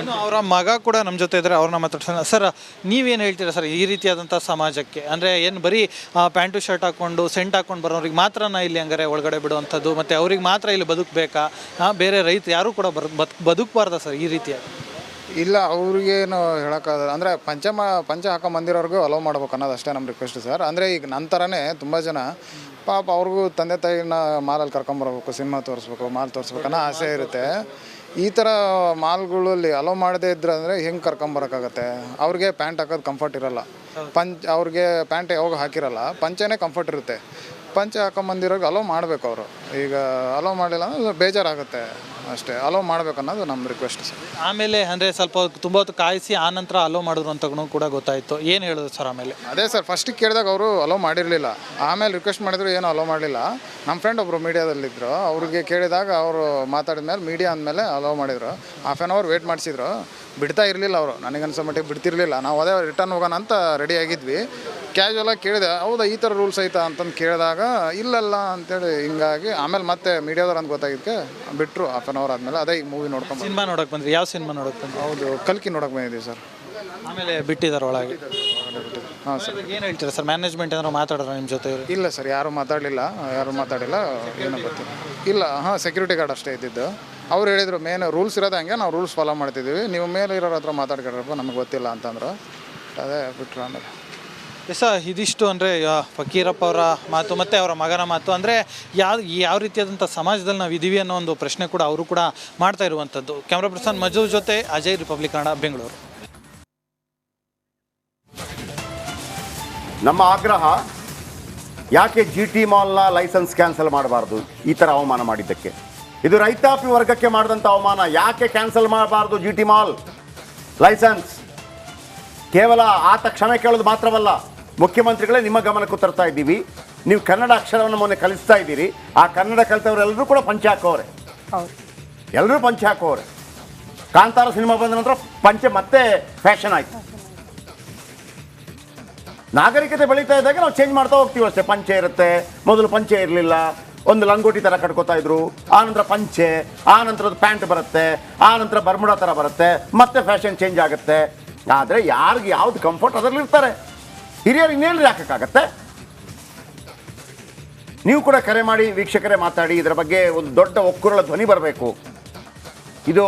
ಇನ್ನು ಅವರ ಮಗ ಕೂಡ ನಮ್ಮ ಜೊತೆ ಇದ್ದರೆ, ಅವ್ರನ್ನ ಮಾತಾಡ್ಸೋಣ. ಸರ್, ನೀವೇನು ಹೇಳ್ತೀರಾ ಸರ್ ಈ ರೀತಿಯಾದಂಥ ಸಮಾಜಕ್ಕೆ? ಅಂದರೆ ಏನು ಬರೀ ಪ್ಯಾಂಟು ಶರ್ಟ್ ಹಾಕ್ಕೊಂಡು ಸೆಂಟ್ ಹಾಕ್ಕೊಂಡು ಬರೋರಿಗೆ ಮಾತ್ರನ ಇಲ್ಲಿ ಹಂಗಾರೆ ಒಳಗಡೆ ಬಿಡುವಂಥದ್ದು, ಮತ್ತು ಅವ್ರಿಗೆ ಮಾತ್ರ ಇಲ್ಲಿ ಬದುಕಬೇಕಾ? ಬೇರೆ ರೈತರು ಯಾರೂ ಕೂಡ ಬದುಕಬಾರ್ದ ಸರ್ ಈ ರೀತಿಯಾಗಿ? ಇಲ್ಲ, ಅವ್ರಿಗೇನು ಹೇಳೋಕ್ಕಾಗಲ್ಲ. ಅಂದರೆ ಪಂಚ ಹಾಕೊಂಬಂದಿರೋರ್ಗೂ ಅಲೋ ಮಾಡ್ಬೇಕು ಅನ್ನೋದು ಅಷ್ಟೇ ನಮ್ಮ ರಿಕ್ವೆಸ್ಟ್ ಸರ್. ಅಂದರೆ ಈಗ ನಂತರನೇ ತುಂಬ ಜನ ಪಾಪ ಅವ್ರಿಗೂ ತಂದೆ ತಾಯಿನ ಮಾಲಲ್ಲಿ ಕರ್ಕೊಂಬರ್ಬೇಕು, ಸಿನಿಮಾ ತೋರಿಸ್ಬೇಕು, ಮಾಲ್ ತೋರಿಸ್ಬೇಕು ಅನ್ನೋ ಆಸೆ ಇರುತ್ತೆ. ಈ ಥರ ಮಾಲ್ಗಳಲ್ಲಿ ಅಲೋ ಮಾಡದೇ ಇದ್ರೆ ಅಂದರೆ ಹೆಂಗೆ ಕರ್ಕೊಂಬರೋಕ್ಕಾಗತ್ತೆ? ಅವ್ರಿಗೆ ಪ್ಯಾಂಟ್ ಹಾಕೋದು ಕಂಫರ್ಟ್ ಇರೋಲ್ಲ, ಅವ್ರಿಗೆ ಪ್ಯಾಂಟ್ ಯಾವಾಗ ಹಾಕಿರಲ್ಲ, ಪಂಚೆನೇ ಕಂಫರ್ಟ್ ಇರುತ್ತೆ. ಪಂಚೆ ಹಾಕೊಂಬಂದಿರೋರಿಗೆ ಅಲೋ ಮಾಡಬೇಕು ಅವರು. ಈಗ ಅಲೋ ಮಾಡಲಿಲ್ಲ ಅಂದರೆ ಬೇಜಾರಾಗುತ್ತೆ ಅಷ್ಟೇ. ಅಲೋ ಮಾಡ್ಬೇಕು ಅನ್ನೋದು ನಮ್ಮ ರಿಕ್ವೆಸ್ಟ್ ಸರ್. ಆಮೇಲೆ ಅಂದರೆ ಸ್ವಲ್ಪ ತುಂಬ ಹೊತ್ತು ಕಾಯಿಸಿ ಆನಂತರ ಅಲೋ ಮಾಡಿದ್ರು ಅಂತ ಕೂಡ ಗೊತ್ತಾಯಿತು. ಏನು ಹೇಳಿದ್ರು ಸರ್ ಆಮೇಲೆ? ಅದೇ ಸರ್, ಫಸ್ಟಿಗೆ ಕೇಳಿದಾಗ ಅವರು ಅಲೋ ಮಾಡಿರಲಿಲ್ಲ, ಆಮೇಲೆ ರಿಕ್ವೆಸ್ಟ್ ಮಾಡಿದ್ರು ಏನೂ ಅಲೋ ಮಾಡಲಿಲ್ಲ. ನಮ್ಮ ಫ್ರೆಂಡ್ ಒಬ್ಬರು ಮೀಡಿಯಾದಲ್ಲಿದ್ದರು, ಅವ್ರಿಗೆ ಕೇಳಿದಾಗ ಅವರು ಮಾತಾಡಿದ ಮೇಲೆ ಮೀಡಿಯಾ ಅಂದಮೇಲೆ ಅಲೋ ಮಾಡಿದರು. ಹಾಫ್ ಆನ್ ಅವರ್ ವೇಟ್ ಮಾಡಿಸಿದ್ರು, ಬಿಡ್ತಾ ಇರಲಿಲ್ಲ ಅವರು. ನನಗನ್ಸೋ ಮಟ್ಟಿಗೆ ಬಿಡ್ತಿರಲಿಲ್ಲ. ನಾವು ಅದೇ ರಿಟರ್ನ್ ಹೋಗೋಣ ಅಂತ ರೆಡಿ ಆಗಿದ್ವಿ. ಕ್ಯಾಶುವಲಾಗಿ ಕೇಳಿದೆ, ಹೌದಾ ಈ ಥರ ರೂಲ್ಸ್ ಐತಾ ಅಂತಂದು ಕೇಳಿದಾಗ ಇಲ್ಲಲ್ಲ ಅಂತೇಳಿ ಹಿಂಗಾಗಿ ಆಮೇಲೆ ಮತ್ತೆ ಮೀಡಿಯಾದವ್ರು ಅಂತ ಗೊತ್ತಾಗಿದ್ದಕ್ಕೆ ಬಿಟ್ಟರು. ಹಾಫ್ ಆನ್ ಅವರ್ ಆದಮೇಲೆ ಅದೇ ಈಗ ಮೂವಿ ನೋಡ್ಕೊಂಡು. ಸಿನಿಮಾ ನೋಡೋಕೆ ಬಂದ್ರಿ? ಯಾವ ಸಿನಿಮಾ ನೋಡೋಕೆ ಬಂದ್ರಿ? ಹೌದು, ಕಲ್ಕಿ ನೋಡೋಕೆ ಬಂದಿದ್ದೀವಿ ಸರ್. ಆಮೇಲೆ ಬಿಟ್ಟಿದ್ದಾರೆ ಒಳಗೆ? ಹಾಂ ಸರ್. ಏನು ಹೇಳ್ತೀರಾ ಸರ್, ಮ್ಯಾನೇಜ್ಮೆಂಟ್ ಏನಾದ್ರು ಮಾತಾಡೋರು ನಿಮ್ಮ ಜೊತೆ? ಇಲ್ಲ ಸರ್, ಯಾರೂ ಮಾತಾಡಲಿಲ್ಲ. ಏನೋ ಗೊತ್ತಿಲ್ಲ. ಇಲ್ಲ, ಸೆಕ್ಯೂರಿಟಿ ಗಾರ್ಡ್ ಅಷ್ಟೇ ಇದ್ದಿದ್ದು. ಅವ್ರು ಹೇಳಿದರು ಮೇನ್ ರೂಲ್ಸ್ ಇರೋದು ಹಂಗೆ, ನಾವು ರೂಲ್ಸ್ ಫಾಲೋ ಮಾಡ್ತಿದ್ದೀವಿ, ನೀವು ಮೇಲೆ ಇರೋರ ಹತ್ರ ಮಾತಾಡ್ಕೊಳ್ರಪ್ಪ, ನಮಗೆ ಗೊತ್ತಿಲ್ಲ ಅಂತಂದ್ರು. ಅದೇ ಬಿಟ್ಟರು ಆಮೇಲೆ ಎಸ ಇದಿಷ್ಟು ಅಂದರೆ ಫಕೀರಪ್ಪ ಅವರ ಮಾತು ಮತ್ತು ಅವರ ಮಗನ ಮಾತು ಅಂದರೆ ಯಾವ ರೀತಿಯಾದಂಥ ಸಮಾಜದಲ್ಲಿ ನಾವು ಇದ್ದೀವಿ ಅನ್ನೋ ಒಂದು ಪ್ರಶ್ನೆ ಕೂಡ ಅವರು ಕೂಡ ಮಾಡ್ತಾ ಇರುವಂಥದ್ದು. ಕ್ಯಾಮ್ರಾ ಪರ್ಸನ್ ಮಜು ಜೊತೆ ಅಜಯ್, ರಿಪಬ್ಲಿಕ್ ಕನ್ನಡ, ಬೆಂಗಳೂರು. ನಮ್ಮ ಆಗ್ರಹ, ಯಾಕೆ GT ಮಾಲ್ನ ಲೈಸೆನ್ಸ್ ಕ್ಯಾನ್ಸಲ್ ಮಾಡಬಾರ್ದು? ಈ ಥರ ಅವಮಾನ ಮಾಡಿದ್ದಕ್ಕೆ ಇದು ರೈತಾಪಿ ವರ್ಗಕ್ಕೆ ಮಾಡಿದಂಥ ಅವಮಾನ. ಯಾಕೆ ಕ್ಯಾನ್ಸಲ್ ಮಾಡಬಾರ್ದು GT ಮಾಲ್ ಲೈಸೆನ್ಸ್? ಕೇವಲ ಆತ ಕ್ಷಮೆ ಕೇಳೋದು ಮಾತ್ರವಲ್ಲ, ಮುಖ್ಯಮಂತ್ರಿಗಳೇ ನಿಮ್ಮ ಗಮನಕ್ಕೂ ತರ್ತಾ ಇದ್ದೀವಿ. ನೀವು ಕನ್ನಡ ಅಕ್ಷರವನ್ನು ಮೊನ್ನೆ ಕಲಿಸ್ತಾ ಇದ್ದೀರಿ. ಆ ಕನ್ನಡ ಕಲಿತವರೆಲ್ಲರೂ ಕೂಡ ಪಂಚೆ ಹಾಕೋರೆ, ಎಲ್ಲರೂ ಪಂಚೆ ಹಾಕೋರೆ. ಕಾಂತಾರ ಸಿನಿಮಾ ಬಂದ ನಂತರ ಪಂಚೆ ಮತ್ತೆ ಫ್ಯಾಷನ್ ಆಯಿತು. ನಾಗರಿಕತೆ ಬೆಳೀತಾ ಇದ್ದಾಗ ನಾವು ಚೇಂಜ್ ಮಾಡ್ತಾ ಹೋಗ್ತೀವಿ ಅಷ್ಟೇ. ಪಂಚೆ ಇರುತ್ತೆ, ಮೊದಲು ಪಂಚೆ ಇರಲಿಲ್ಲ, ಒಂದು ಲಂಗೋಟಿ ಥರ ಕಟ್ಕೋತಾ ಇದ್ರು, ಆನಂತರ ಪಂಚೆ, ಆನಂತರದ ಪ್ಯಾಂಟ್ ಬರುತ್ತೆ, ಆನಂತರ ಬರ್ಮುಡಾ ಥರ ಬರುತ್ತೆ, ಮತ್ತೆ ಫ್ಯಾಷನ್ ಚೇಂಜ್ ಆಗುತ್ತೆ. ಆದರೆ ಯಾರಿಗೆ ಯಾವ್ದು ಕಂಫರ್ಟ್ ಅದರಲ್ಲಿ ಇರ್ತಾರೆ. ಹಿರಿಯರು ಇನ್ನೇನು ಹಾಕೋಕ್ಕಾಗತ್ತೆ? ನೀವು ಕೂಡ ಕರೆ ಮಾಡಿ, ವೀಕ್ಷಕರೇ ಮಾತಾಡಿ, ಇದರ ಬಗ್ಗೆ ಒಂದು ದೊಡ್ಡ ಒಕ್ಕೂರಳ ಧ್ವನಿ ಬರಬೇಕು. ಇದು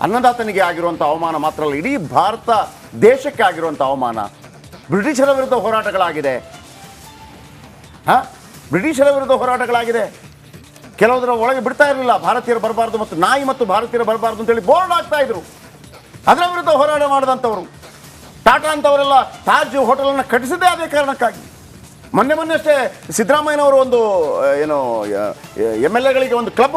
ಅನ್ನದಾತನಿಗೆ ಆಗಿರುವಂಥ ಅವಮಾನ ಮಾತ್ರ ಅಲ್ಲ, ಇಡೀ ಭಾರತ ದೇಶಕ್ಕೆ ಆಗಿರುವಂಥ ಅವಮಾನ. ಬ್ರಿಟಿಷರ ವಿರುದ್ಧ ಹೋರಾಟಗಳಾಗಿದೆ, ಬ್ರಿಟಿಷರ ವಿರುದ್ಧ ಹೋರಾಟಗಳಾಗಿದೆ. ಕೆಲವುದರ ಒಳಗೆ ಬಿಡ್ತಾ ಇರಲಿಲ್ಲ, ಭಾರತೀಯರು ಬರಬಾರ್ದು ಮತ್ತು ನಾಯಿ ಮತ್ತು ಭಾರತೀಯರು ಬರಬಾರ್ದು ಅಂತೇಳಿ ಬೋರ್ಡ್ ಆಗ್ತಾ ಇದ್ರು. ಅದರ ವಿರುದ್ಧ ಹೋರಾಟ ಮಾಡಿದಂಥವರು ಟಾಟಾ ಅಂತವರೆಲ್ಲ ತಾಜ್ ಹೋಟೆಲನ್ನು ಕಟ್ಟಿಸಿದ್ದೇ ಅದೇ ಕಾರಣಕ್ಕಾಗಿ. ಮೊನ್ನೆ ಅಷ್ಟೇ ಸಿದ್ದರಾಮಯ್ಯನವರು ಒಂದು ಏನು MLA ಗಳಿಗೆ ಒಂದು ಕ್ಲಬ್